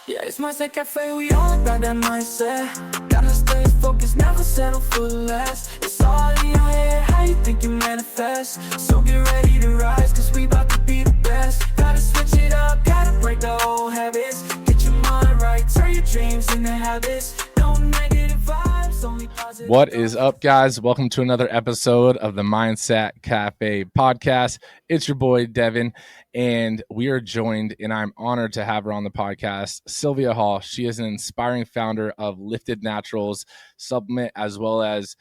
Yeah, it's mindset cafe, we all got that mindset. Gotta stay focused, never settle for less. It's all in your head, how you think you manifest. So get ready to rise, cause we about to be the best. Gotta switch it up, gotta break the old habits. Get your mind right, turn your dreams into habits. No negative vibes, only positive. What is up, guys? Welcome to another episode of the Mindset Cafe podcast. It's your boy, Devin, and we are joined, and I'm honored to have her on the podcast, Sylvia Hall. She is an inspiring founder of Lifted Naturals supplement, as well as,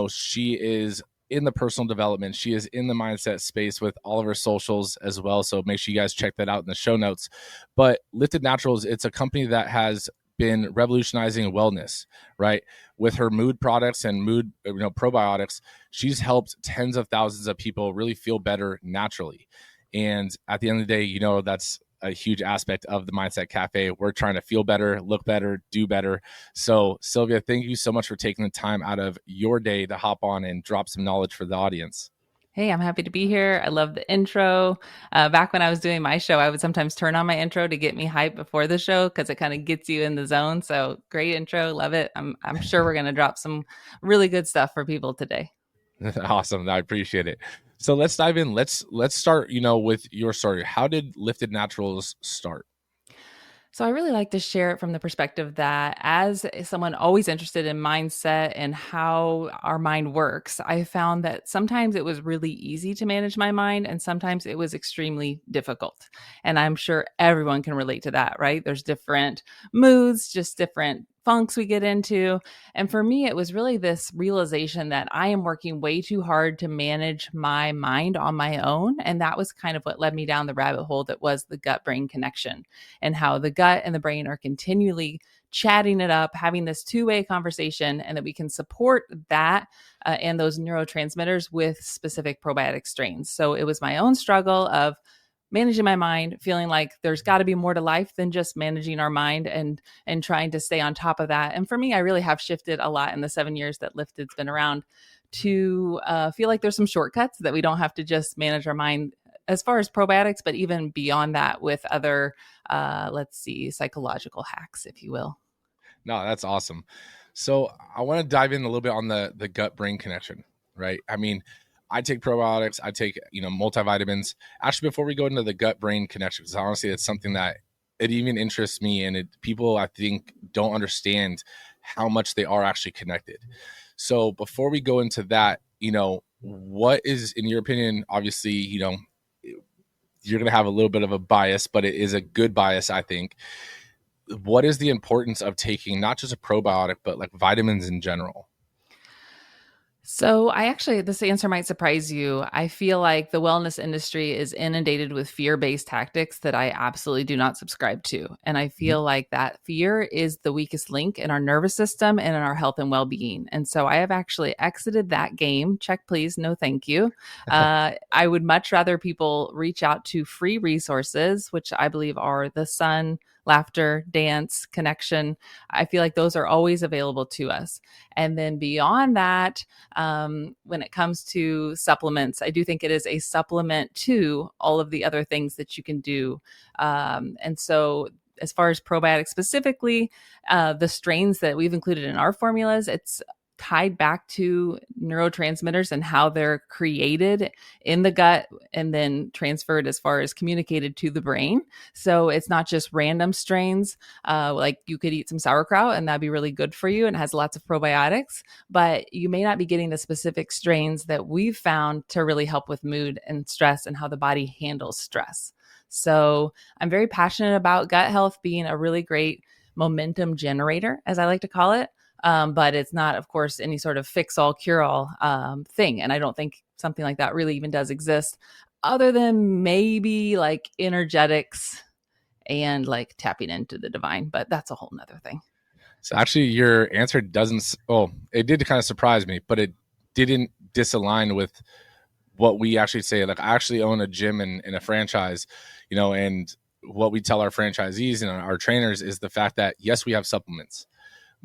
she is in the personal development. She is in the mindset space with all of her socials as well. So make sure you guys check that out in the show notes. But Lifted Naturals, it's a company that has been revolutionizing wellness, right? With her mood products and mood, probiotics, she's helped tens of thousands of people really feel better naturally. And at the end of the day, that's a huge aspect of the Mindset Cafe. We're trying to feel better, look better, do better. So Sylvia, thank you so much for taking the time out of your day to hop on and drop some knowledge for the audience. Hey, I'm happy to be here. I love the intro. Back when I was doing my show, I would sometimes turn on my intro to get me hyped before the show because it kind of gets you in the zone. So great intro. Love it. I'm sure we're going to drop some really good stuff for people today. Awesome. I appreciate it. So let's dive in. Let's start, with your story. How did Lifted Naturals start? So I really like to share it from the perspective that as someone always interested in mindset and how our mind works, I found that sometimes it was really easy to manage my mind and sometimes it was extremely difficult. And I'm sure everyone can relate to that, right? There's different moods, just different funks we get into. And for me, it was really this realization that I am working way too hard to manage my mind on my own. And that was kind of what led me down the rabbit hole that was the gut-brain connection and how the gut and the brain are continually chatting it up, having this two-way conversation, and that we can support that and those neurotransmitters with specific probiotic strains. So it was my own struggle of managing my mind, feeling like there's got to be more to life than just managing our mind and trying to stay on top of that. And for me, I really have shifted a lot in the 7 years that Lifted's been around to feel like there's some shortcuts that we don't have to just manage our mind as far as probiotics, but even beyond that with other, psychological hacks, if you will. No, that's awesome. So I want to dive in a little bit on the gut-brain connection, right? I mean, I take probiotics, I take, multivitamins. Actually, before we go into the gut-brain connection, because honestly, it's something that it even interests me, and people, I think, don't understand how much they are actually connected. So before we go into that, what is, in your opinion, obviously, you're going to have a little bit of a bias, but it is a good bias, I think. What is the importance of taking not just a probiotic, but like vitamins in general? So this answer might surprise you. I feel like the wellness industry is inundated with fear-based tactics that I absolutely do not subscribe to. And I feel like that fear is the weakest link in our nervous system and in our health and well-being. And so I have actually exited that game. Check, please. No, thank you. I would much rather people reach out to free resources, which I believe are the sun, laughter, dance, connection. I feel like those are always available to us. And then beyond that, when it comes to supplements, I do think it is a supplement to all of the other things that you can do. And so as far as probiotics specifically, the strains that we've included in our formulas, it's tied back to neurotransmitters and how they're created in the gut and then transferred as far as communicated to the brain. So it's not just random strains. Like you could eat some sauerkraut and that'd be really good for you and it has lots of probiotics, but you may not be getting the specific strains that we've found to really help with mood and stress and how the body handles stress. So I'm very passionate about gut health being a really great momentum generator, as I like to call it. But it's not, of course, any sort of fix-all, cure-all thing. And I don't think something like that really even does exist other than maybe like energetics and like tapping into the divine. But that's a whole nother thing. So actually your answer it did kind of surprise me, but it didn't disalign with what we actually say. Like I actually own a gym and a franchise, and what we tell our franchisees and our trainers is the fact that, yes, we have supplements,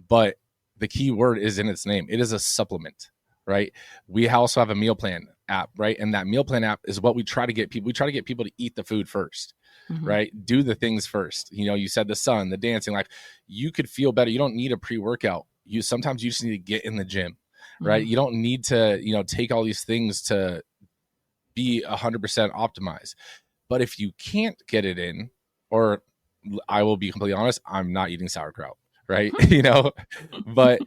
but the key word is in its name. It is a supplement, right? We also have a meal plan app, right? And that meal plan app is what we try to get people. We try to get people to eat the food first, Mhm. right? Do the things first. You said the sun, the dancing, like you could feel better. You don't need a pre-workout. Sometimes you just need to get in the gym, right? Mhm. You don't need to, take all these things to be 100% optimized. But if you can't get it in, or I will be completely honest, I'm not eating sauerkraut, right? But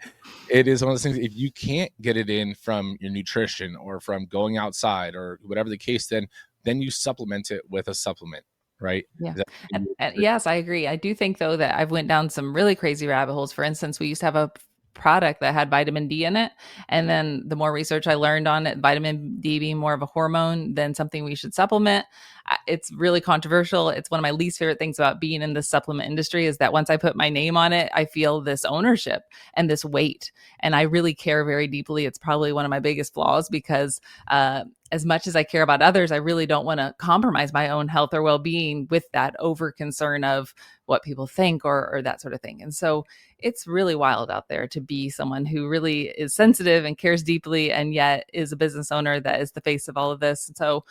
it is one of those things. If you can't get it in from your nutrition or from going outside or whatever the case, then you supplement it with a supplement, right? Yeah. Is that something you And agree? yes, I agree. I do think though that I've went down some really crazy rabbit holes. For instance, we used to have a product that had vitamin D in it. And then the more research I learned on it, vitamin D being more of a hormone than something we should supplement. It's really controversial. It's one of my least favorite things about being in the supplement industry is that once I put my name on it, I feel this ownership and this weight. And I really care very deeply. It's probably one of my biggest flaws because as much as I care about others, I really don't want to compromise my own health or well-being with that over concern of what people think or that sort of thing. And so it's really wild out there to be someone who really is sensitive and cares deeply and yet is a business owner that is the face of all of this. And so,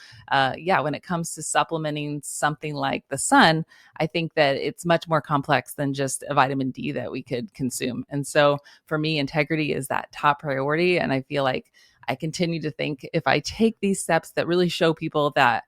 yeah, when it comes to supplementing something like the sun, I think that it's much more complex than just a vitamin D that we could consume. And so for me, integrity is that top priority. And I feel like I continue to think if I take these steps that really show people that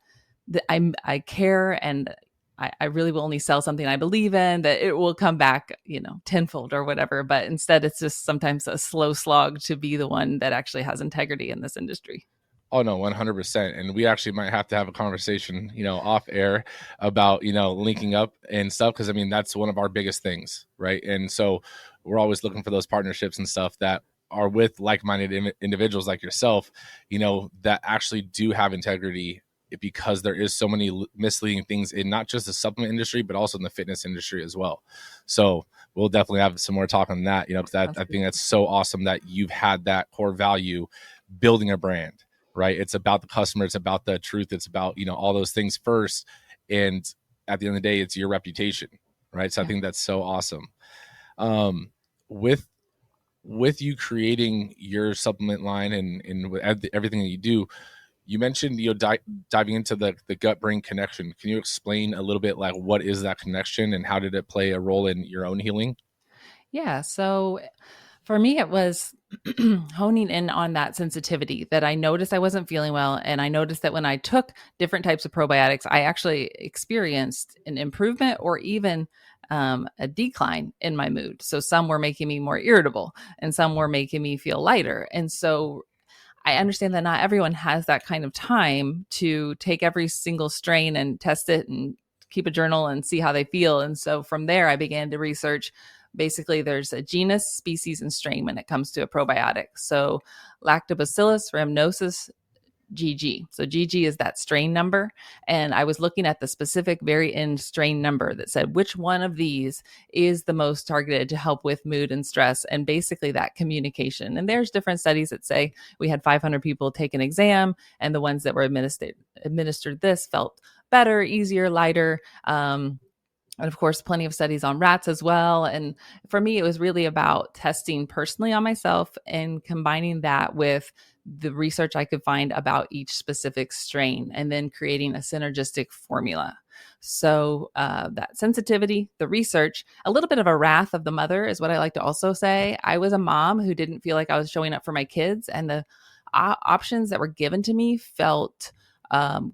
I care and I really will only sell something I believe in, that it will come back, tenfold or whatever. But instead, it's just sometimes a slow slog to be the one that actually has integrity in this industry. Oh no, 100%. And we actually might have to have a conversation, off air about, linking up and stuff. Cause I mean, that's one of our biggest things. Right. And so we're always looking for those partnerships and stuff that are with like-minded individuals like yourself, that actually do have integrity, because there is so many misleading things in not just the supplement industry, but also in the fitness industry as well. So we'll definitely have some more talk on that, because I think that's so awesome that you've had that core value building a brand, right? It's about the customer. It's about the truth. It's about, all those things first. And at the end of the day, it's your reputation, right? So I think that's so awesome. With you creating your supplement line and with everything that you do, you mentioned, diving into the gut brain connection. Can you explain a little bit like what is that connection and how did it play a role in your own healing? Yeah. So for me, it was honing in on that sensitivity that I noticed I wasn't feeling well. And I noticed that when I took different types of probiotics, I actually experienced an improvement or even a decline in my mood. So some were making me more irritable and some were making me feel lighter. And so I understand that not everyone has that kind of time to take every single strain and test it and keep a journal and see how they feel. And so from there, I began to research. Basically, there's a genus, species, and strain when it comes to a probiotic. So Lactobacillus rhamnosus GG. So GG is that strain number. And I was looking at the specific very end strain number that said which one of these is the most targeted to help with mood and stress and basically that communication. And there's different studies that say we had 500 people take an exam and the ones that were administered this felt better, easier, lighter. And of course, plenty of studies on rats as well. And for me, it was really about testing personally on myself and combining that with the research I could find about each specific strain and then creating a synergistic formula. So that sensitivity, the research, a little bit of a wrath of the mother is what I like to also say. I was a mom who didn't feel like I was showing up for my kids, and the options that were given to me felt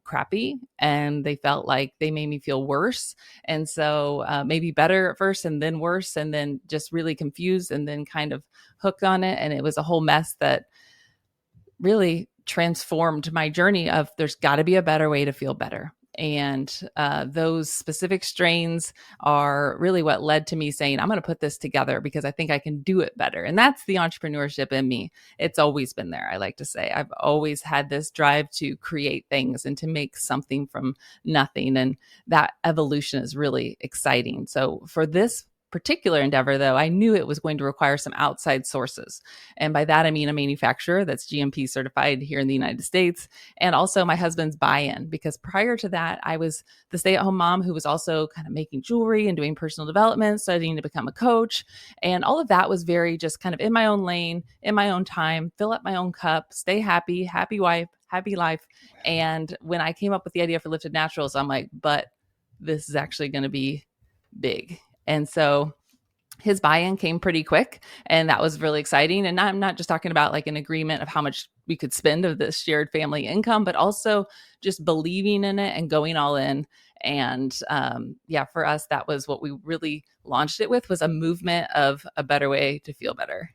crappy, and they felt like they made me feel worse. And so maybe better at first and then worse, and then just really confused and then kind of hooked on it. And it was a whole mess that really transformed my journey of there's got to be a better way to feel better. And those specific strains are really what led to me saying, I'm going to put this together because I think I can do it better. And that's the entrepreneurship in me. It's always been there. I like to say I've always had this drive to create things and to make something from nothing. And that evolution is really exciting. So for this particular endeavor, though, I knew it was going to require some outside sources. And by that, I mean a manufacturer that's GMP certified here in the United States, and also my husband's buy-in, because prior to that, I was the stay-at-home mom who was also kind of making jewelry and doing personal development, studying to become a coach. And all of that was very just kind of in my own lane, in my own time, fill up my own cup, stay happy, happy wife, happy life. And when I came up with the idea for Lifted Naturals, I'm like, but this is actually going to be big. And so his buy-in came pretty quick, and that was really exciting. And I'm not just talking about like an agreement of how much we could spend of this shared family income, but also just believing in it and going all in. And for us, that was what we really launched it with, was a movement of a better way to feel better.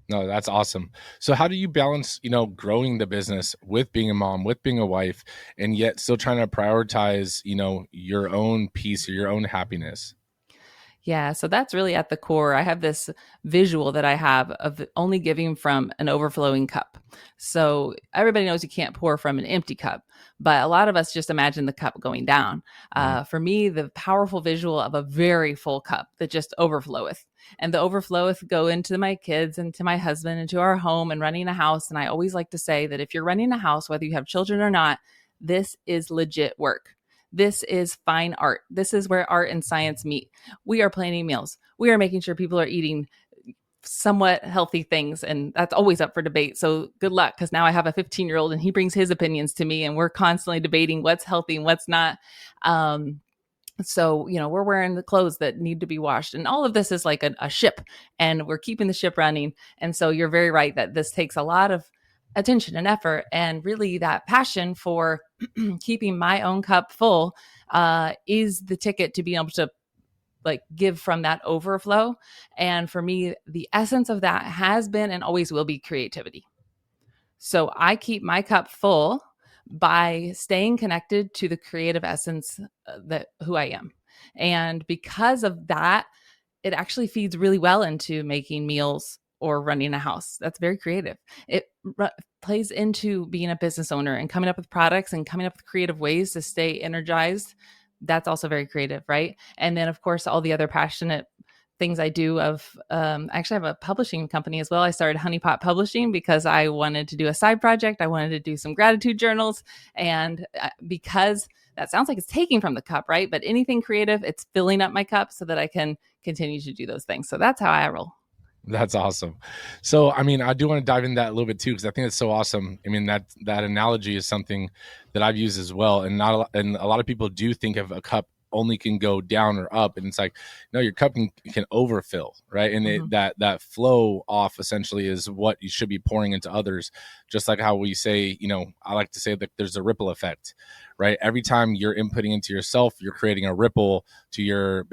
No, that's awesome. So how do you balance, growing the business with being a mom, with being a wife, and yet still trying to prioritize, your own peace or your own happiness? Yeah, so that's really at the core. I have this visual that I have of only giving from an overflowing cup. So everybody knows you can't pour from an empty cup, but a lot of us just imagine the cup going down. For me, the powerful visual of a very full cup that just overfloweth. And the overfloweth go into my kids and to my husband and to our home and running a house. And I always like to say that if you're running a house, whether you have children or not, this is legit work. This is fine art. This is where art and science meet. We are planning meals. We are making sure people are eating somewhat healthy things, and that's always up for debate. So good luck, because now I have a 15-year-old and he brings his opinions to me, and we're constantly debating what's healthy and what's not. So, we're wearing the clothes that need to be washed, and all of this is like a ship, and we're keeping the ship running. And so you're very right that this takes a lot of attention and effort, and really that passion for keeping my own cup full is the ticket to being able to like give from that overflow. And for me, the essence of that has been and always will be creativity. So I keep my cup full by staying connected to the creative essence that who I am. And because of that, it actually feeds really well into making meals or running a house. That's very creative. It plays into being a business owner and coming up with products and coming up with creative ways to stay energized. That's also very creative, right? And then, of course, all the other passionate things I do of, I actually have a publishing company as well. I started Honeypot Publishing because I wanted to do a side project. I wanted to do some gratitude journals. And because that sounds like it's taking from the cup, right? But anything creative, it's filling up my cup so that I can continue to do those things. So that's how I roll. That's awesome. So, I do want to dive into that a little bit too, because I think it's so awesome. That analogy is something that I've used as well. And a lot of people do think of a cup only can go down or up. And it's like, no, your cup can overfill, right? And that flow off essentially is what you should be pouring into others. Just like how we say, I like to say that there's a ripple effect, right? Every time you're inputting into yourself, you're creating a ripple to your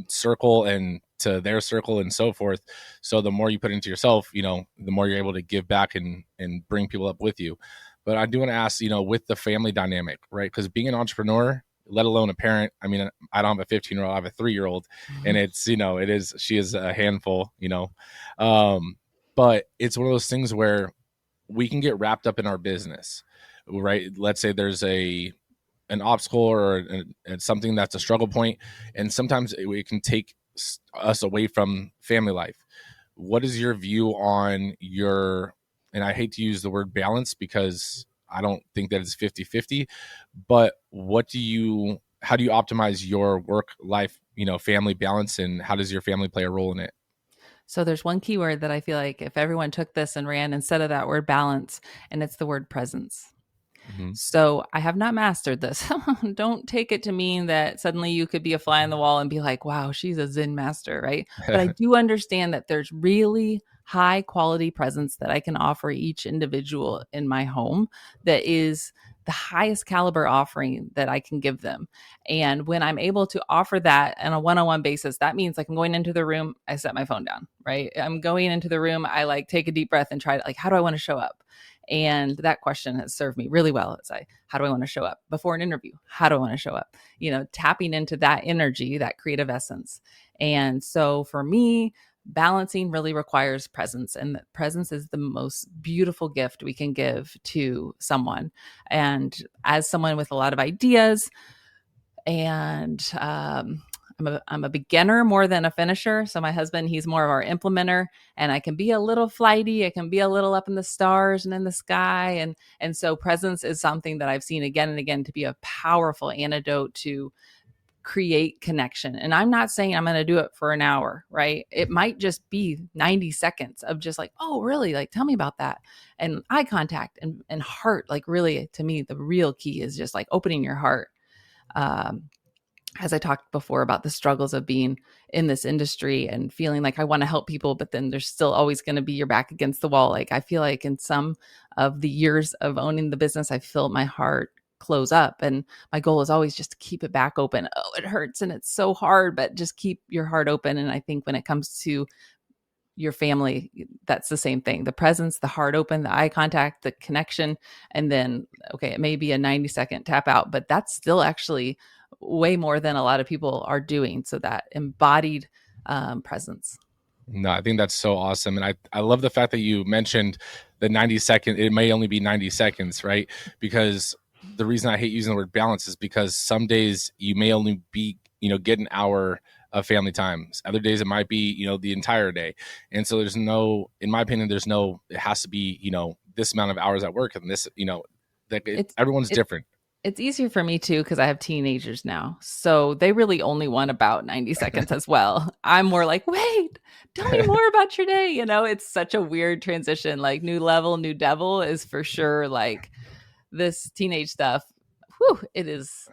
circle and to their circle and so forth. So the more you put into yourself, the more you're able to give back and bring people up with you. But I do want to ask, with the family dynamic, right? Because being an entrepreneur, let alone a parent, I don't have a 15-year-old, I have a 3-year-old, and she is a handful, but it's one of those things where we can get wrapped up in our business, right? Let's say there's an obstacle or something that's a struggle point, and sometimes it can take us away from family life. What is your view on and I hate to use the word balance because I don't think that it's 50-50, but how do you optimize your work life, family balance, and how does your family play a role in it? So there's one key word that I feel like if everyone took this and ran instead of that word balance, and it's the word presence. Mm-hmm. So I have not mastered this. Don't take it to mean that suddenly you could be a fly on the wall and be like, wow, she's a Zen master, right? But I do understand that there's really high quality presence that I can offer each individual in my home that is the highest caliber offering that I can give them. And when I'm able to offer that on a one-on-one basis, that means like I'm going into the room, I set my phone down, right? I'm going into the room, I like take a deep breath and try to how do I want to show up? And that question has served me really well. It's like, how do I want to show up before an interview? How do I want to show up? Tapping into that energy, that creative essence. And so for me, balancing really requires presence, and presence is the most beautiful gift we can give to someone. And as someone with a lot of ideas, and I'm a beginner more than a finisher. So my husband, he's more of our implementer, and I can be a little flighty. I can be a little up in the stars and in the sky. And so presence is something that I've seen again and again to be a powerful antidote to create connection. And I'm not saying I'm going to do it for an hour, right? It might just be 90 seconds of just like, oh, really? Like, tell me about that. And eye contact and heart. Like really, to me, the real key is just like opening your heart. as I talked before about the struggles of being in this industry and feeling like I want to help people, but then there's still always going to be your back against the wall. Like I feel like in some of the years of owning the business, I felt my heart close up, and my goal is always just to keep it back open. Oh, it hurts and it's so hard, but just keep your heart open. And I think when it comes to your family, that's the same thing. The presence, the heart open, the eye contact, the connection. And then, okay, it may be a 90-second tap out, but that's still actually way more than a lot of people are doing. So that embodied presence. No, I think that's so awesome. And I love the fact that you mentioned the 90-second, it may only be 90 seconds, right? Because the reason I hate using the word balance is because some days you may only be, get an hour of family time. Other days it might be, the entire day. And so there's no, in my opinion, it has to be, this amount of hours at work and this, everyone's different. It's easier for me too, because I have teenagers now. So they really only want about 90 seconds as well. I'm more like, wait, tell me more about your day. It's such a weird transition. Like new level, new devil is for sure like this teenage stuff. Whew, it is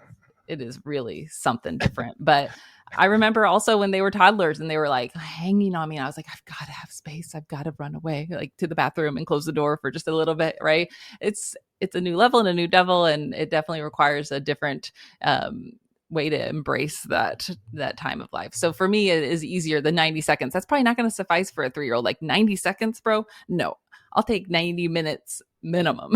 really something different. But I remember also when they were toddlers and they were like hanging on me, and I was like, I've got to have space. I've got to run away, like to the bathroom and close the door for just a little bit. Right. It's a new level and a new devil, and it definitely requires a different way to embrace that time of life. So for me, it is easier. The 90 seconds, that's probably not going to suffice for a 3-year-old. Like 90 seconds, bro. No, I'll take 90 minutes minimum.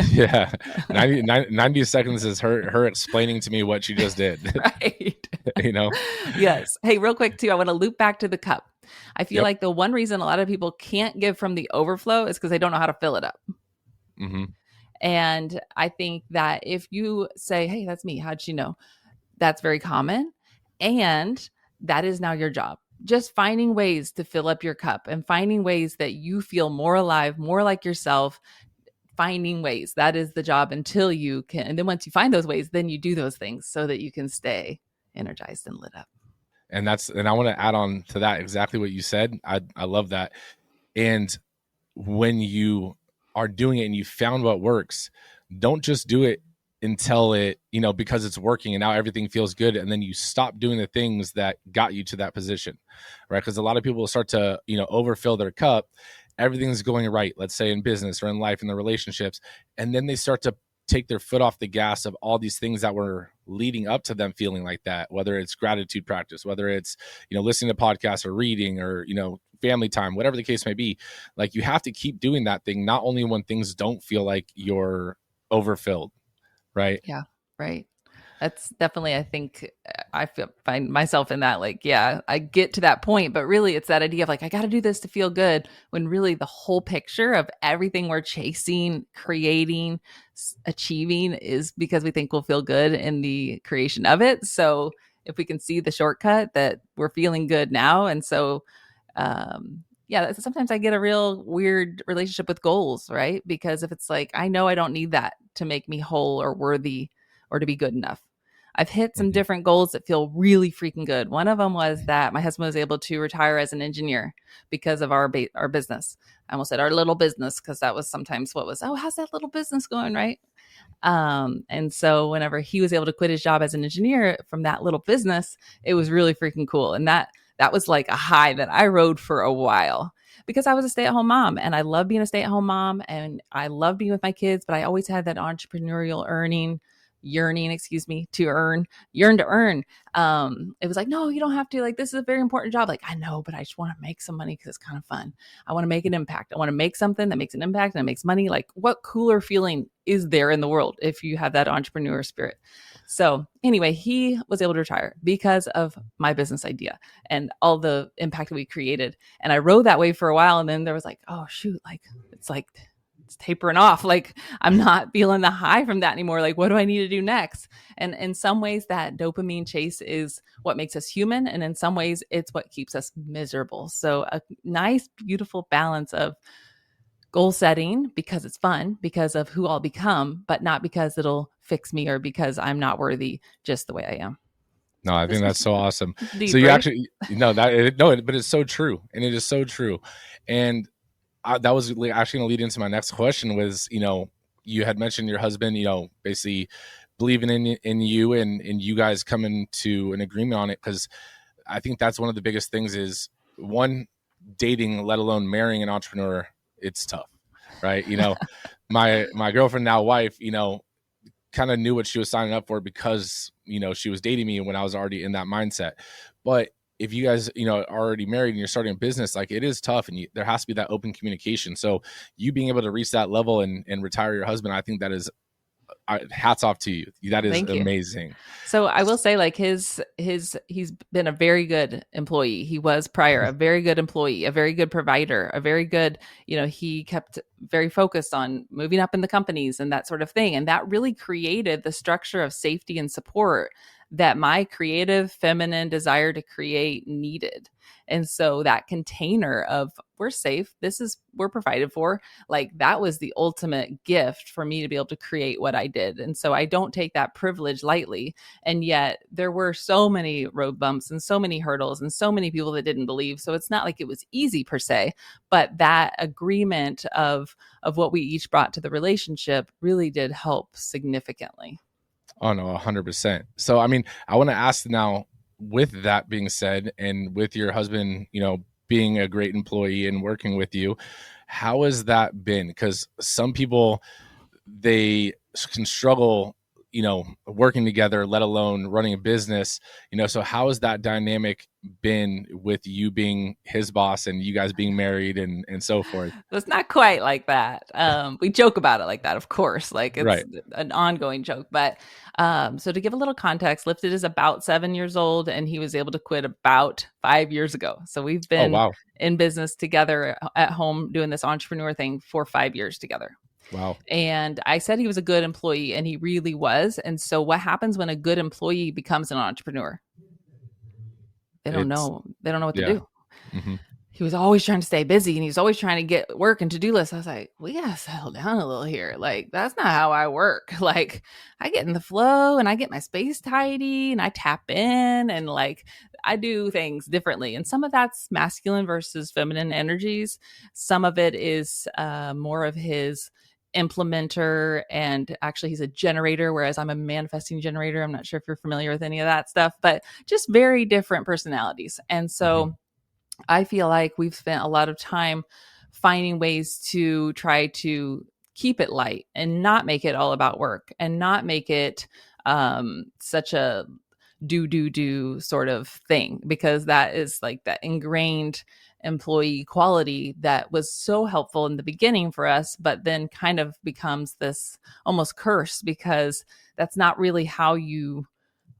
Yeah. 90 seconds is her explaining to me what she just did. Right. Yes. Hey, real quick too, I want to loop back to the cup. I feel like the one reason a lot of people can't give from the overflow is because they don't know how to fill it up. Mm-hmm. And I think that if you say, hey, that's me, how'd you know? That's very common. And that is now your job. Just finding ways to fill up your cup and finding ways that you feel more alive, more like yourself, finding ways. That is the job until you can. And then once you find those ways, then you do those things so that you can stay energized and lit up. And I want to add on to that exactly what you said. I love that. And when you are doing it and you found what works, don't just do it until it, because it's working and now everything feels good. And then you stop doing the things that got you to that position, right? Because a lot of people will start to, overfill their cup. Everything's going right, let's say in business or in life, in their relationships. And then they start to take their foot off the gas of all these things that were leading up to them feeling like that, whether it's gratitude practice, whether it's, listening to podcasts or reading or, family time, whatever the case may be. Like you have to keep doing that thing, not only when things don't feel like you're overfilled. Right. Yeah. Right. That's definitely, I think find myself in that, like, yeah, I get to that point, but really it's that idea of like, I got to do this to feel good, when really the whole picture of everything we're chasing, creating, achieving is because we think we'll feel good in the creation of it. So if we can see the shortcut that we're feeling good now. And so, yeah, sometimes I get a real weird relationship with goals, right? Because if it's like, I know I don't need that to make me whole or worthy or to be good enough. I've hit some different goals that feel really freaking good. One of them was that my husband was able to retire as an engineer because of our business. I almost said our little business, because that was sometimes what was, oh, how's that little business going, right? And so whenever he was able to quit his job as an engineer from that little business, it was really freaking cool. And that was like a high that I rode for a while, because I was a stay-at-home mom and I love being a stay-at-home mom and I love being with my kids, but I always had that entrepreneurial yearn to earn. It was like, no, you don't have to, like, this is a very important job. Like, I know, but I just want to make some money because it's kind of fun. I want to make an impact. I want to make something that makes an impact and it makes money. Like, what cooler feeling is there in the world if you have that entrepreneur spirit? So anyway, he was able to retire because of my business idea and all the impact that we created. And I rode that way for a while. And then there was like, oh shoot, it's tapering off. Like, I'm not feeling the high from that anymore. Like, what do I need to do next? And in some ways that dopamine chase is what makes us human. And in some ways it's what keeps us miserable. So a nice, beautiful balance of goal setting because it's fun, because of who I'll become, but not because it'll fix me or because I'm not worthy just the way I am. No, I think that's so awesome. Deep, so you right? actually, but it's so true. And it is so true. And that was actually going to lead into my next question was, you had mentioned your husband, basically believing in you and you guys coming to an agreement on it. Because I think that's one of the biggest things is, one, dating, let alone marrying an entrepreneur, it's tough, right? My girlfriend, now wife, kind of knew what she was signing up for because, she was dating me when I was already in that mindset. But if you guys, are already married and you're starting a business, like, it is tough, and there has to be that open communication. So you being able to reach that level and retire your husband, I think that is, hats off to you. That is Thank you. amazing. So I will say, like, he's been a very good employee. He was prior a very good employee, a very good provider, a very good, he kept very focused on moving up in the companies and that sort of thing. And that really created the structure of safety and support that my creative feminine desire to create needed. And so that container of, we're safe, we're provided for, like, that was the ultimate gift for me to be able to create what I did. And so I don't take that privilege lightly. And yet there were so many road bumps and so many hurdles and so many people that didn't believe. So it's not like it was easy per se, but that agreement of what we each brought to the relationship really did help significantly. Oh no, 100%. So, I mean, I want to ask now, with that being said, and with your husband, being a great employee and working with you, how has that been? Because some people, they can struggle, working together, let alone running a business, so how has that dynamic been with you being his boss and you guys being married and so forth? It's not quite like that. We joke about it like that, of course, like, it's right. an ongoing joke. But so to give a little context, Lifted is about 7 years old, and he was able to quit about 5 years ago. So we've been in business together at home doing this entrepreneur thing for 5 years together. Wow. And I said he was a good employee, and he really was. And so what happens when a good employee becomes an entrepreneur? They don't know what to do. Mm-hmm. He was always trying to stay busy, and he's always trying to get work and to-do lists. I was like, we got to settle down a little here. Like, that's not how I work. Like, I get in the flow and I get my space tidy and I tap in, and like, I do things differently. And some of that's masculine versus feminine energies. Some of it is more of his implementer, and actually he's a generator, whereas I'm a manifesting generator. I'm not sure if you're familiar with any of that stuff, but just very different personalities. And so I feel like we've spent a lot of time finding ways to try to keep it light and not make it all about work, and not make it such a do sort of thing, because that is like that ingrained employee quality that was so helpful in the beginning for us, but then kind of becomes this almost curse, because that's not really how you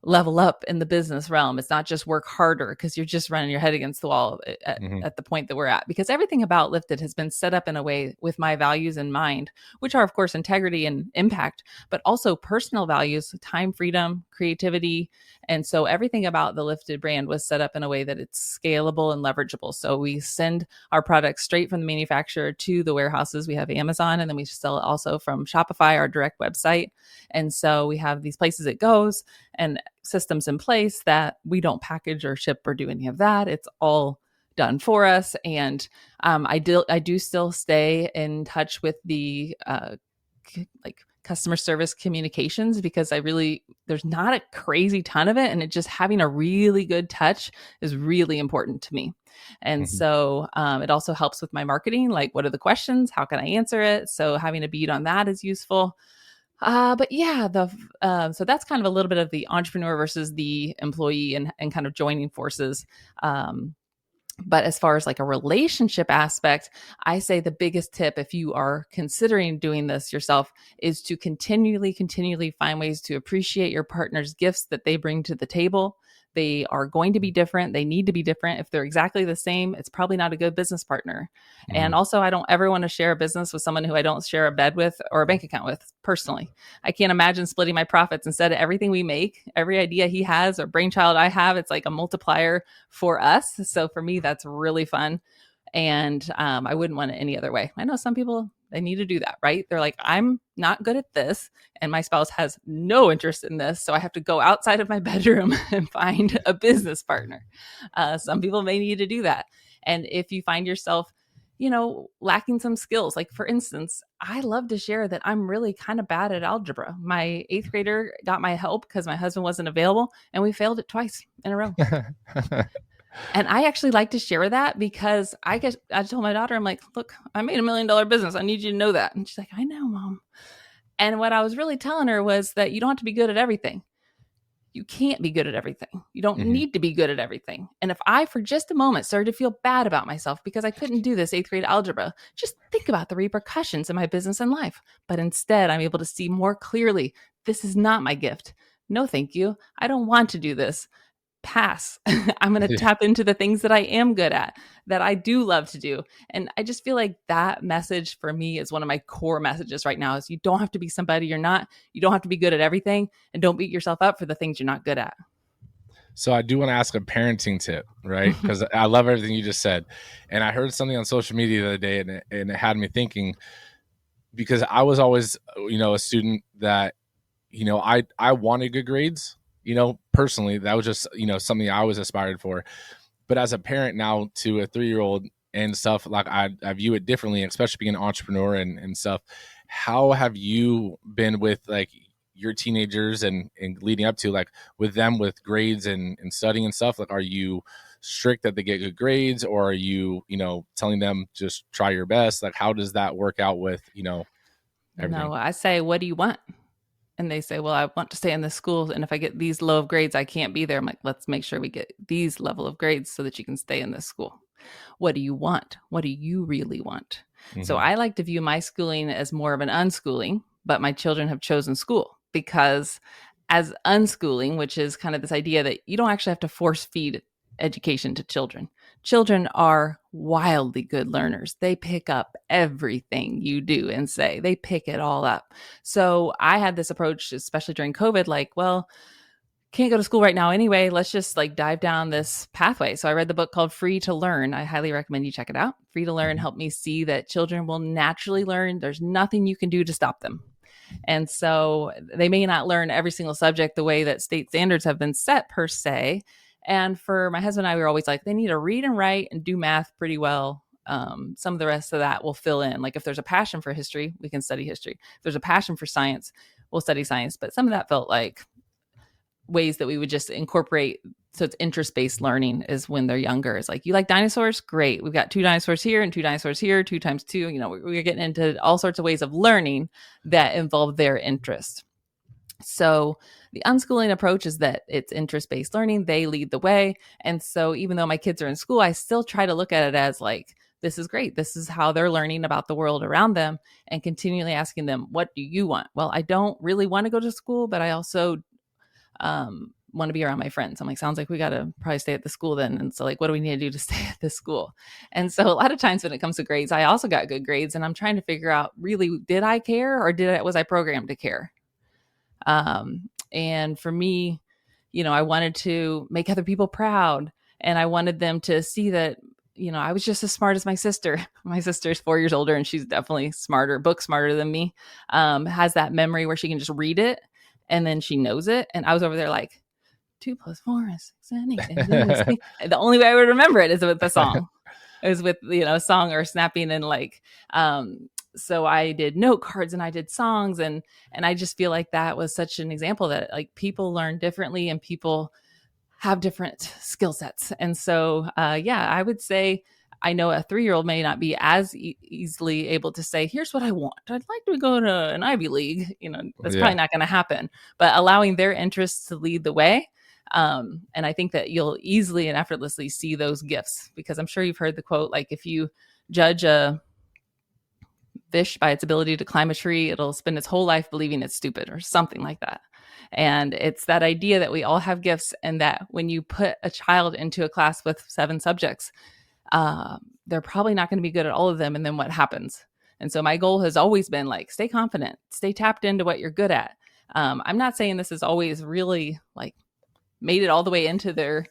level up in the business realm. It's not just work harder because you're just running your head against the wall at the point that we're at, because everything about Lifted has been set up in a way with my values in mind, which are, of course, integrity and impact, but also personal values, time, freedom, creativity. And so everything about the Lifted brand was set up in a way that it's scalable and leverageable. So we send our products straight from the manufacturer to the warehouses. We have Amazon, and then we sell it also from Shopify, our direct website. And so we have these places it goes, and systems in place that we don't package or ship or do any of that. It's all done for us. And I do still stay in touch with the like customer service communications, because there's not a crazy ton of it, and it just having a really good touch is really important to me. And so it also helps with my marketing, like, what are the questions, how can I answer it? So having a beat on that is useful. But yeah, so that's kind of a little bit of the entrepreneur versus the employee, and kind of joining forces. But as far as like a relationship aspect, I say the biggest tip, if you are considering doing this yourself, is to continually find ways to appreciate your partner's gifts that they bring to the table. They are going to be different. They need to be different. If they're exactly the same, it's probably not a good business partner. And also, I don't ever want to share a business with someone who I don't share a bed with or a bank account with personally. I can't imagine splitting my profits. Instead of everything we make, every idea he has or brainchild I have, it's like a multiplier for us. So for me, that's really fun. And I wouldn't want it any other way. I know some people, they need to do that, right? They're like, I'm not good at this, and my spouse has no interest in this, so I have to go outside of my bedroom and find a business partner. Some people may need to do that. And if you find yourself lacking some skills. Like, for instance, I love to share that I'm really kind of bad at algebra. My eighth grader got my help because my husband wasn't available, and we failed it twice in a row. And I actually like to share that because I told my daughter, I'm like, look, I made $1 million business. I need you to know that. And she's like, I know, Mom. And what I was really telling her was that you don't have to be good at everything. You can't be good at everything. You don't need to be good at everything. And if I, for just a moment, started to feel bad about myself because I couldn't do this eighth grade algebra, just think about the repercussions in my business and life. But instead, I'm able to see more clearly, this is not my gift. No, thank you. I don't want to do this. Pass. I'm going to tap into the things that I am good at, that I do love to do. And I just feel like that message for me is one of my core messages right now is you don't have to be somebody you're not. You don't have to be good at everything, and don't beat yourself up for the things you're not good at. So I do want to ask a parenting tip, right? Because I love everything you just said. And I heard something on social media the other day, and it had me thinking, because I was always, a student that, I wanted good grades. Personally, that was just, something I was aspired for. But as a parent now to a 3-year-old and stuff, like I view it differently, especially being an entrepreneur and stuff. How have you been with like your teenagers and leading up to, like, with them with grades and studying and stuff? Like, are you strict that they get good grades, or are you, telling them just try your best? Like, how does that work out with, everything? No, I say, what do you want? And they say, well, I want to stay in this school. And if I get these low of grades, I can't be there. I'm like, let's make sure we get these level of grades so that you can stay in this school. What do you want? What do you really want? So I like to view my schooling as more of an unschooling, but my children have chosen school, because as unschooling, which is kind of this idea that you don't actually have to force feed education to children. Children are wildly good learners. They pick up everything you do and say. They pick it all up. So I had this approach, especially during COVID, like, well, can't go to school right now anyway. Let's just like dive down this pathway. So I read the book called Free to Learn. I highly recommend you check it out. Free to Learn helped me see that children will naturally learn. There's nothing you can do to stop them. And so they may not learn every single subject the way that state standards have been set per se. And for my husband and I, we were always like, they need to read and write and do math pretty well. Some of the rest of that will fill in. Like, if there's a passion for history, we can study history. If there's a passion for science, we'll study science. But some of that felt like ways that we would just incorporate. So it's interest-based learning is when they're younger. It's like, you like dinosaurs? Great. We've got 2 dinosaurs here and 2 dinosaurs here, 2 times 2. We're getting into all sorts of ways of learning that involve their interest. So the unschooling approach is that it's interest-based learning. They lead the way. And so even though my kids are in school, I still try to look at it as like, this is great. This is how they're learning about the world around them, and continually asking them, what do you want? Well, I don't really want to go to school, but I also want to be around my friends. I'm like, sounds like we got to probably stay at the school then. And so like, what do we need to do to stay at this school? And so a lot of times when it comes to grades, I also got good grades, and I'm trying to figure out, really, did I care, or was I programmed to care? And for me, I wanted to make other people proud, and I wanted them to see that, I was just as smart as my sister. My sister's 4 years older, and she's definitely book smarter than me. Has that memory where she can just read it and then she knows it. And I was over there like, 2 + 4 is 6 and 8. And the only way I would remember it is with the song. It was with, a song or snapping, and like, so I did note cards and I did songs, and I just feel like that was such an example that like people learn differently and people have different skill sets. And so, I would say, I know a 3-year-old may not be as easily able to say, here's what I want. I'd like to go to an Ivy League. That's probably not going to happen, but allowing their interests to lead the way. And I think that you'll easily and effortlessly see those gifts, because I'm sure you've heard the quote, like, if you judge a fish by its ability to climb a tree, it'll spend its whole life believing it's stupid, or something like that. And it's that idea that we all have gifts, and that when you put a child into a class with 7 subjects, they're probably not going to be good at all of them. And then what happens? And so my goal has always been like, stay confident, stay tapped into what you're good at. I'm not saying this is always really like made it all the way into their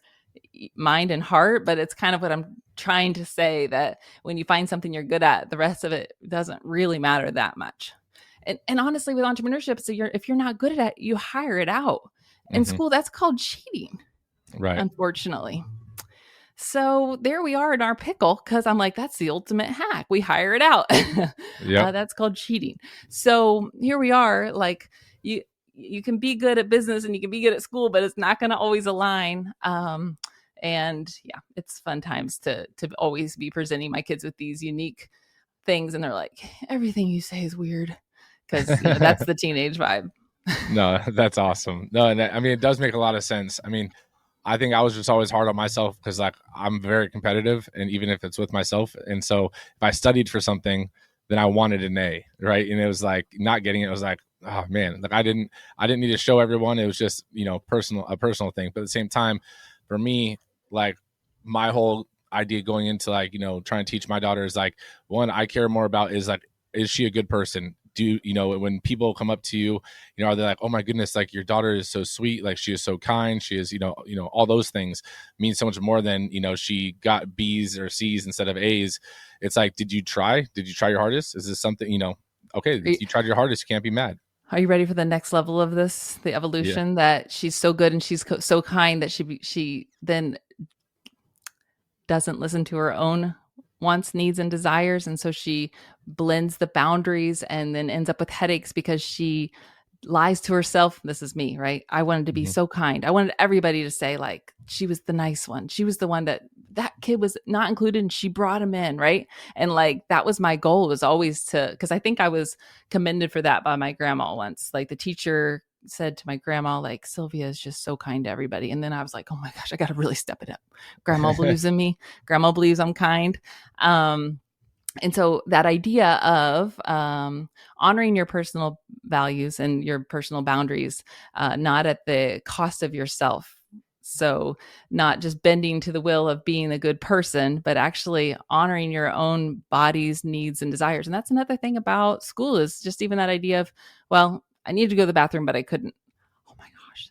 mind and heart, but it's kind of what I'm trying to say, that when you find something you're good at, the rest of it doesn't really matter that much. And honestly, with entrepreneurship, so if you're not good at it, you hire it out. In school, that's called cheating, right? Unfortunately. So there we are in our pickle because I'm like, that's the ultimate hack. We hire it out. Yep. That's called cheating. So here we are. Like you can be good at business and you can be good at school, but it's not going to always align. And yeah, it's fun times to always be presenting my kids with these unique things, and they're like, everything you say is weird because that's the teenage vibe. No, that's awesome. No, and I mean, it does make a lot of sense. I mean, I think I was just always hard on myself because like I'm very competitive, and even if it's with myself, and so if I studied for something, then I wanted an A, right? And it was like not getting it. It was like, oh man, like I didn't need to show everyone. It was just a personal thing. But at the same time, for me, like my whole idea going into like trying to teach my daughter is like, one, I care more about is like, is she a good person? Do when people come up to you, are they like, oh my goodness, like your daughter is so sweet, like she is so kind, she is all those things mean so much more than she got B's or C's instead of A's. It's like, did you try your hardest? Is this something okay, you tried your hardest, you can't be mad. Are you ready for the next level of this, the evolution? That she's so good and she's so kind that she then doesn't listen to her own wants, needs, and desires. And so she blends the boundaries and then ends up with headaches because she lies to herself. This is me, right? I wanted to be so kind. I wanted everybody to say like, she was the nice one. She was the one that kid was not included and she brought him in, right? And like, that was my goal, was always to, because I think I was commended for that by my grandma once. Like the teacher said to my grandma, like, Sylvia is just so kind to everybody. And then I was like, oh my gosh, I got to really step it up. Grandma believes in me. Grandma believes I'm kind. And so that idea of honoring your personal values and your personal boundaries, not at the cost of yourself. So not just bending to the will of being a good person, but actually honoring your own body's needs and desires. And that's another thing about school, is just even that idea of, well, I needed to go to the bathroom, but I couldn't. Oh my gosh.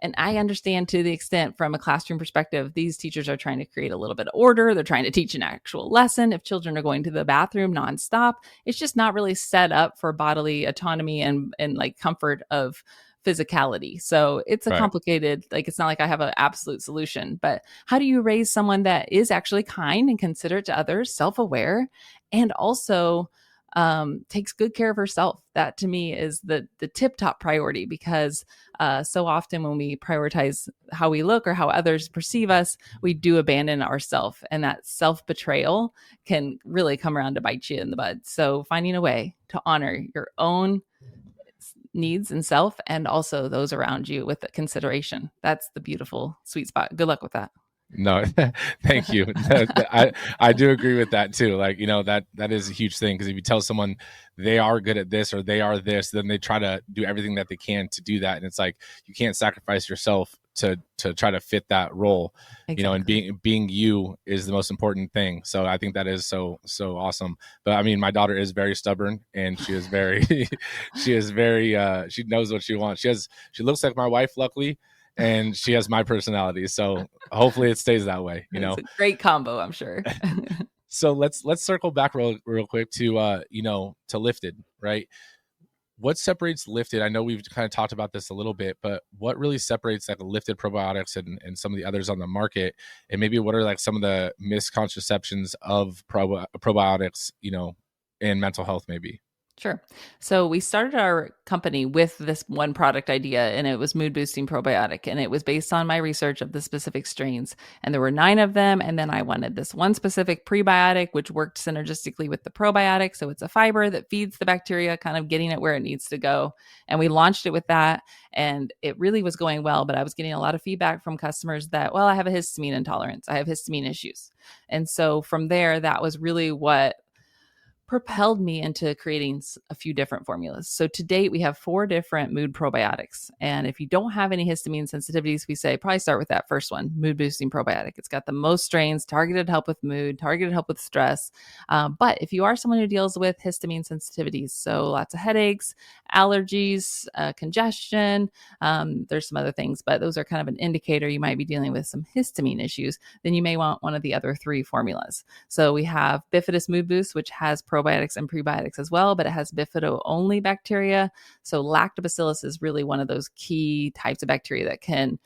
And I understand to the extent from a classroom perspective, these teachers are trying to create a little bit of order. They're trying to teach an actual lesson. If children are going to the bathroom nonstop, it's just not really set up for bodily autonomy and like comfort of physicality. So it's a complicated, like, it's not like I have an absolute solution, but how do you raise someone that is actually kind and considerate to others, self-aware, and also takes good care of herself? That to me is the tip-top priority, because so often when we prioritize how we look or how others perceive us, we do abandon ourselves, and that self-betrayal can really come around to bite you in the butt. So finding a way to honor your own needs and self, and also those around you with consideration. That's the beautiful sweet spot. Good luck with that. No, thank you. I do agree with that too. Like, that is a huge thing, because if you tell someone they are good at this or they are this, then they try to do everything that they can to do that. And it's like, you can't sacrifice yourself to try to fit that role. Exactly. And being you is the most important thing. So I think that is so awesome. But I mean, my daughter is very stubborn, and she is very she knows what she wants. She looks like my wife, luckily, and she has my personality. So hopefully it stays that way, It's a great combo, I'm sure. So let's circle back real quick to to Lifted, right? What separates Lifted? I know we've kind of talked about this a little bit, but what really separates like Lifted probiotics and some of the others on the market? And maybe what are like some of the misconceptions of probiotics, in mental health maybe? Sure. So we started our company with this one product idea, and it was mood boosting probiotic. And it was based on my research of the specific strains. And there were 9 of them. And then I wanted this one specific prebiotic, which worked synergistically with the probiotic. So it's a fiber that feeds the bacteria, kind of getting it where it needs to go. And we launched it with that. And it really was going well. But I was getting a lot of feedback from customers that, well, I have a histamine intolerance. I have histamine issues. And so from there, that was really what propelled me into creating a few different formulas. So to date, we have 4 different mood probiotics. And if you don't have any histamine sensitivities, we say probably start with that first one, mood boosting probiotic. It's got the most strains, targeted help with mood, targeted help with stress. But if you are someone who deals with histamine sensitivities, so lots of headaches, allergies, congestion, there's some other things, but those are kind of an indicator you might be dealing with some histamine issues, then you may want one of the other 3 formulas. So we have Bifidus Mood Boost, which has probiotics and prebiotics as well, but it has bifido-only bacteria. So lactobacillus is really one of those those key types of bacteria that can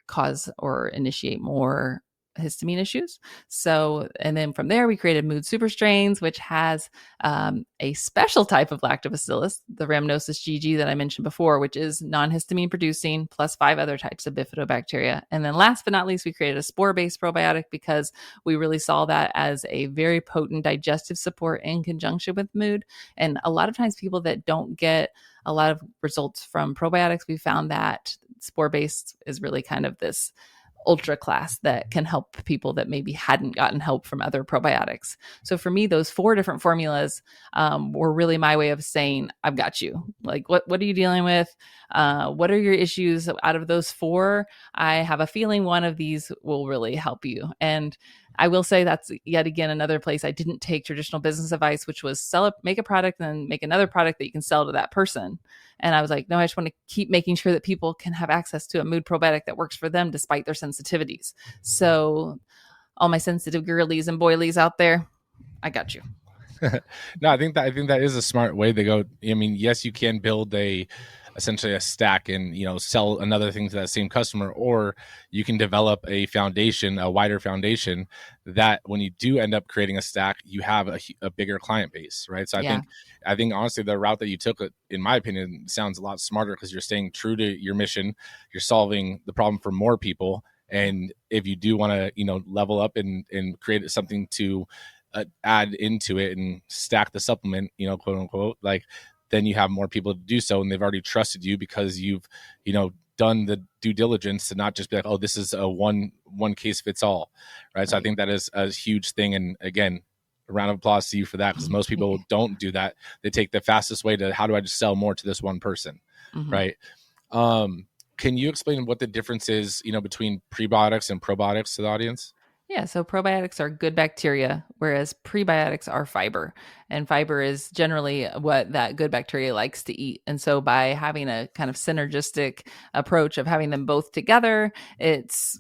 cause or initiate more histamine issues. So, and then from there, we created Mood Super Strains, which has a special type of lactobacillus, the Rhamnosus GG that I mentioned before, which is non-histamine producing, plus 5 other types of bifidobacteria. And then last but not least, we created a spore-based probiotic because we really saw that as a very potent digestive support in conjunction with mood. And a lot of times people that don't get a lot of results from probiotics, we found that spore-based is really kind of this ultra class that can help people that maybe hadn't gotten help from other probiotics. So for me, those 4 different formulas were really my way of saying, I've got you. Like, what are you dealing with? What are your issues? Out of those 4, I have a feeling one of these will really help you. And I will say that's yet again another place I didn't take traditional business advice, which was make a product and then make another product that you can sell to that person. And I was like, no, I just want to keep making sure that people can have access to a mood probiotic that works for them despite their sensitivities. So all my sensitive girlies and boilies out there, I got you. No, I think that is a smart way to go. I mean, yes, you can build essentially a stack and sell another thing to that same customer, or you can develop a foundation, a wider foundation, that when you do end up creating a stack, you have a bigger client base, right? So I think honestly the route that you took, in my opinion, sounds a lot smarter because you're staying true to your mission. You're solving the problem for more people, and if you do want to level up and create something to add into it and stack the supplement, quote unquote, like, then you have more people to do so, and they've already trusted you because you've done the due diligence to not just be like, oh, this is a one case fits all, right? So I think that is a huge thing. And again, a round of applause to you for that, because most people don't do that. They take the fastest way to, how do I just sell more to this one person, right? Can you explain what the difference is between prebiotics and probiotics to the audience? Yeah, so probiotics are good bacteria, whereas prebiotics are fiber. And fiber is generally what that good bacteria likes to eat. And so by having a kind of synergistic approach of having them both together, it's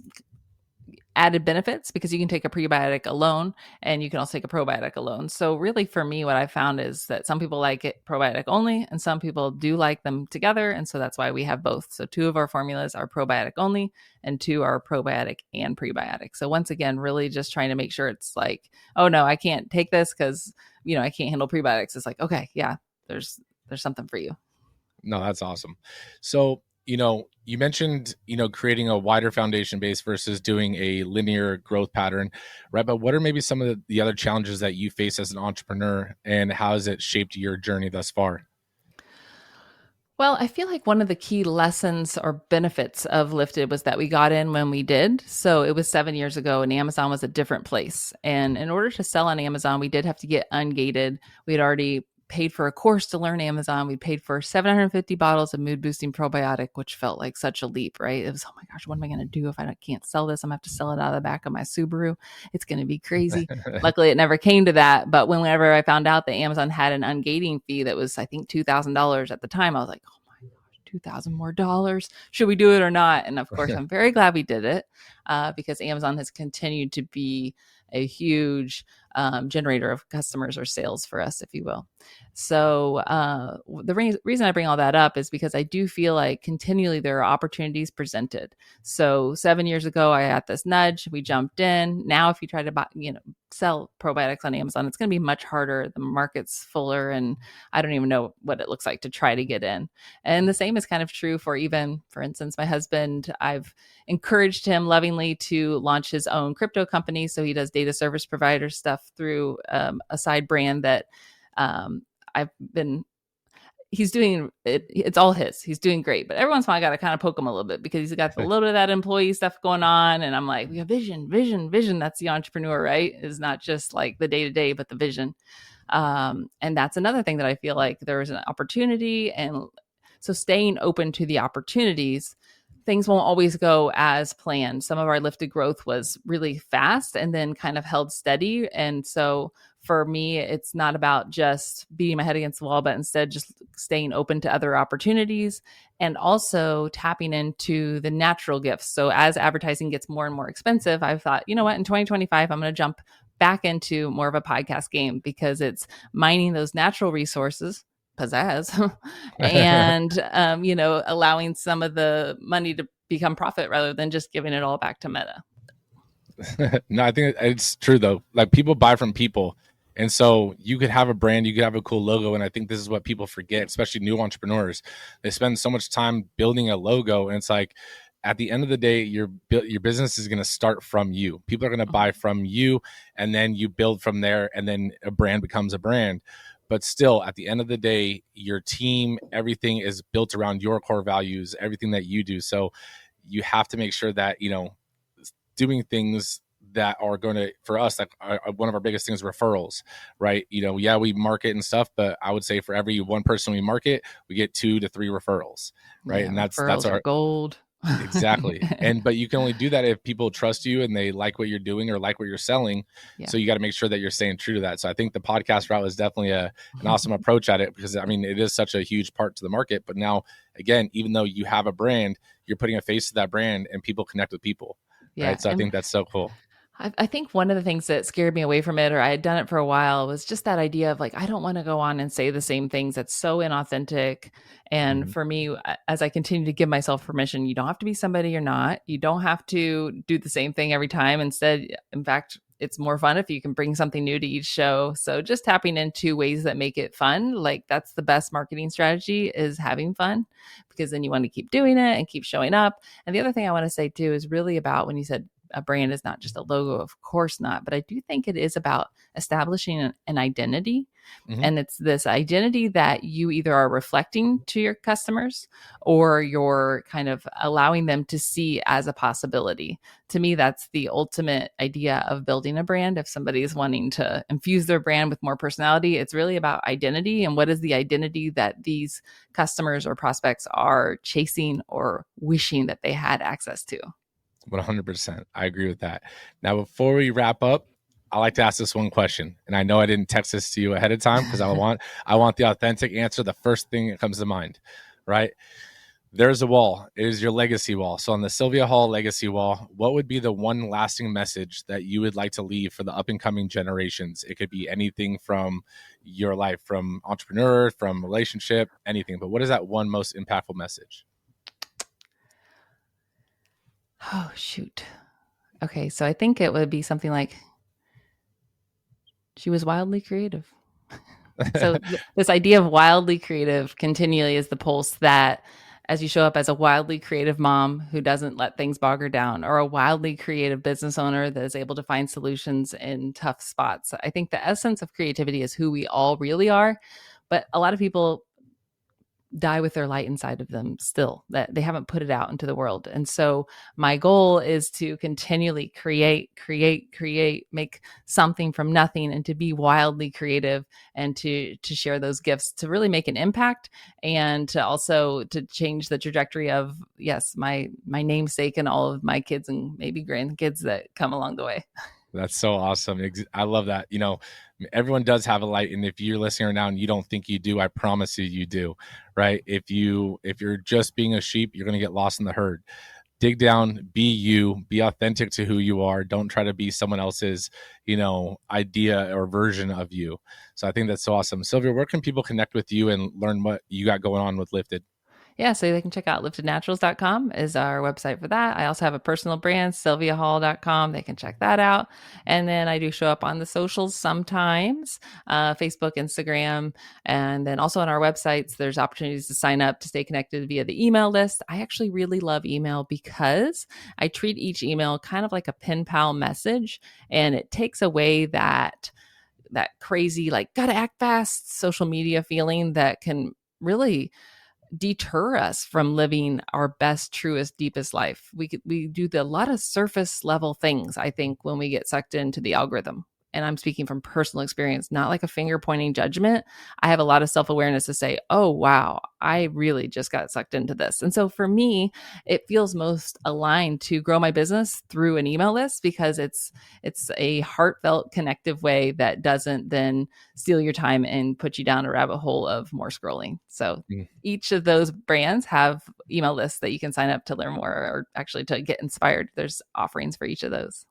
added benefits because you can take a prebiotic alone and you can also take a probiotic alone. So really for me, what I found is that some people like it probiotic only and some people do like them together. And so that's why we have both. So 2 of our formulas are probiotic only and 2 are probiotic and prebiotic. So once again, really just trying to make sure it's like, oh no, I can't take this because, I can't handle prebiotics. It's like, okay, yeah, there's something for you. No, that's awesome. So, you mentioned, creating a wider foundation base versus doing a linear growth pattern, right? But what are maybe some of the other challenges that you face as an entrepreneur, and how has it shaped your journey thus far? Well, I feel like one of the key lessons or benefits of Lifted was that we got in when we did. So it was 7 years ago and Amazon was a different place. And in order to sell on Amazon, we did have to get ungated. We had already paid for a course to learn Amazon. We paid for 750 bottles of mood boosting probiotic, which felt like such a leap, right? It was, oh my gosh, what am I going to do if I can't sell this? I'm going to have to sell it out of the back of my Subaru. It's going to be crazy. Luckily, it never came to that. But whenever I found out that Amazon had an ungating fee that was, I think, $2,000 at the time, I was like, oh my gosh, $2,000 more dollars. Should we do it or not? And of course, I'm very glad we did it because Amazon has continued to be a huge generator of customers or sales for us, if you will. So the reason I bring all that up is because I do feel like continually there are opportunities presented. So 7 years ago, I had this nudge. We jumped in. Now, if you try to buy, sell probiotics on Amazon, it's going to be much harder. The market's fuller, and I don't even know what it looks like to try to get in. And the same is kind of true for even, for instance, my husband. I've encouraged him lovingly to launch his own crypto company. So he does data service provider stuff through a side brand that he's doing it. It's all his. He's doing great. But every once in a while, I got to kind of poke him a little bit because he's got a little bit of that employee stuff going on. And I'm like, we have vision. That's the entrepreneur, right? Is not just like the day to day, but the vision. And that's another thing that I feel like there is an opportunity. And so staying open to the opportunities, things won't always go as planned. Some of our lifted growth was really fast and then kind of held steady. And so for me, it's not about just beating my head against the wall, but instead just staying open to other opportunities and also tapping into the natural gifts. So as advertising gets more and more expensive, I've thought, you know what, in 2025, I'm going to jump back into more of a podcast game because it's mining those natural resources, pizzazz, and, allowing some of the money to become profit rather than just giving it all back to Meta. No, I think it's true though. Like people buy from people. And so you could have a brand, you could have a cool logo. And I think this is what people forget, especially new entrepreneurs. They spend so much time building a logo. And it's like, at the end of the day, your business is going to start from you. People are going to buy from you, and then you build from there, and then a brand becomes a brand. But still, at the end of the day, your team, everything is built around your core values, everything that you do. So you have to make sure that, doing things that are going to, for us, like one of our biggest things, referrals, right? Yeah, we market and stuff, but I would say for every one person we market, we get 2 to 3 referrals, right? Yeah, And that's referrals are our gold. exactly. But you can only do that if people trust you and they like what you're doing or like what you're selling. Yeah. So you got to make sure that you're staying true to that. So I think the podcast route is definitely an awesome approach at it, because I mean, it is such a huge part to the market. But now, again, even though you have a brand, you're putting a face to that brand, and people connect with people. Yeah. Right. So I think that's so cool. I think one of the things that scared me away from it, or I had done it for a while, was just that idea of like, I don't want to go on and say the same things. That's so inauthentic. And for me, as I continue to give myself permission, you don't have to be somebody you're not. You don't have to do the same thing every time. Instead, in fact, it's more fun if you can bring something new to each show. So just tapping into ways that make it fun, like that's the best marketing strategy, is having fun, because then you want to keep doing it and keep showing up. And the other thing I want to say too is really about, when you said a brand is not just a logo, of course not, but I do think it is about establishing an identity. And it's this identity that you either are reflecting to your customers, or you're kind of allowing them to see as a possibility. To me, that's the ultimate idea of building a brand. If somebody is wanting to infuse their brand with more personality, it's really about identity, and what is the identity that these customers or prospects are chasing or wishing that they had access to. 100%. I agree with that. Now, before we wrap up, I like to ask this one question, and I know I didn't text this to you ahead of time, because I want the authentic answer, the first thing that comes to mind, right? There's a wall. It is your legacy wall. So on the Sylvia Hall legacy wall, what would be the one lasting message that you would like to leave for the up and coming generations? It could be anything from your life, from entrepreneur, from relationship, anything. But what is that one most impactful message? Oh, shoot. Okay, so I think it would be something like, she was wildly creative. So this idea of wildly creative continually is the pulse that, as you show up as a wildly creative mom who doesn't let things bog her down, or a wildly creative business owner that is able to find solutions in tough spots. I think the essence of creativity is who we all really are, but a lot of people die with their light inside of them still, that they haven't put it out into the world. And so my goal is to continually create, make something from nothing, and to be wildly creative, and to share those gifts, to really make an impact, and to also to change the trajectory of, yes, my namesake and all of my kids and maybe grandkids that come along the way. That's so awesome. I love that. Everyone does have a light, and if you're listening right now and you don't think you do, I promise you do, right? If you're just being a sheep, you're going to get lost in the herd. Dig down, be you, be authentic to who you are. Don't try to be someone else's, idea or version of you. So I think that's so awesome. Sylvia, where can people connect with you and learn what you got going on with Lifted? Yeah, so they can check out liftednaturals.com is our website for that. I also have a personal brand, sylviahall.com. They can check that out. And then I do show up on the socials sometimes, Facebook, Instagram. And then also on our websites, there's opportunities to sign up to stay connected via the email list. I actually really love email because I treat each email kind of like a pen pal message, and it takes away that crazy, like, gotta act fast social media feeling that can really deter us from living our best, truest, deepest life. We do a lot of surface level things, I think, when we get sucked into the algorithm. And I'm speaking from personal experience, not like a finger pointing judgment. I have a lot of self-awareness to say, oh, wow, I really just got sucked into this. And so for me, it feels most aligned to grow my business through an email list, because it's a heartfelt, connective way that doesn't then steal your time and put you down a rabbit hole of more scrolling. So each of those brands have email lists that you can sign up to learn more, or actually to get inspired. There's offerings for each of those.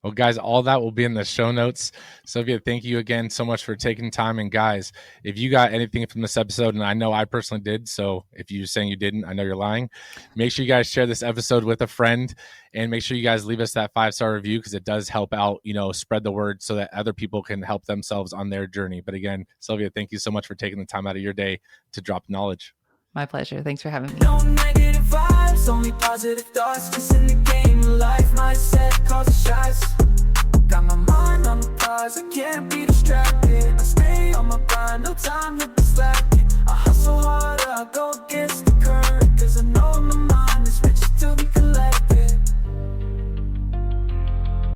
Well, guys, all that will be in the show notes. Sylvia, thank you again so much for taking time. And guys, if you got anything from this episode, and I know I personally did, so if you're saying you didn't, I know you're lying. Make sure you guys share this episode with a friend, and make sure you guys leave us that 5-star review, because it does help out, spread the word so that other people can help themselves on their journey. But again, Sylvia, thank you so much for taking the time out of your day to drop knowledge. My pleasure. Thanks for having me. No negative vibes, only positive thoughts. Just in the game of life, mindset causes shots. Got my mind on the prize, I can't be distracted.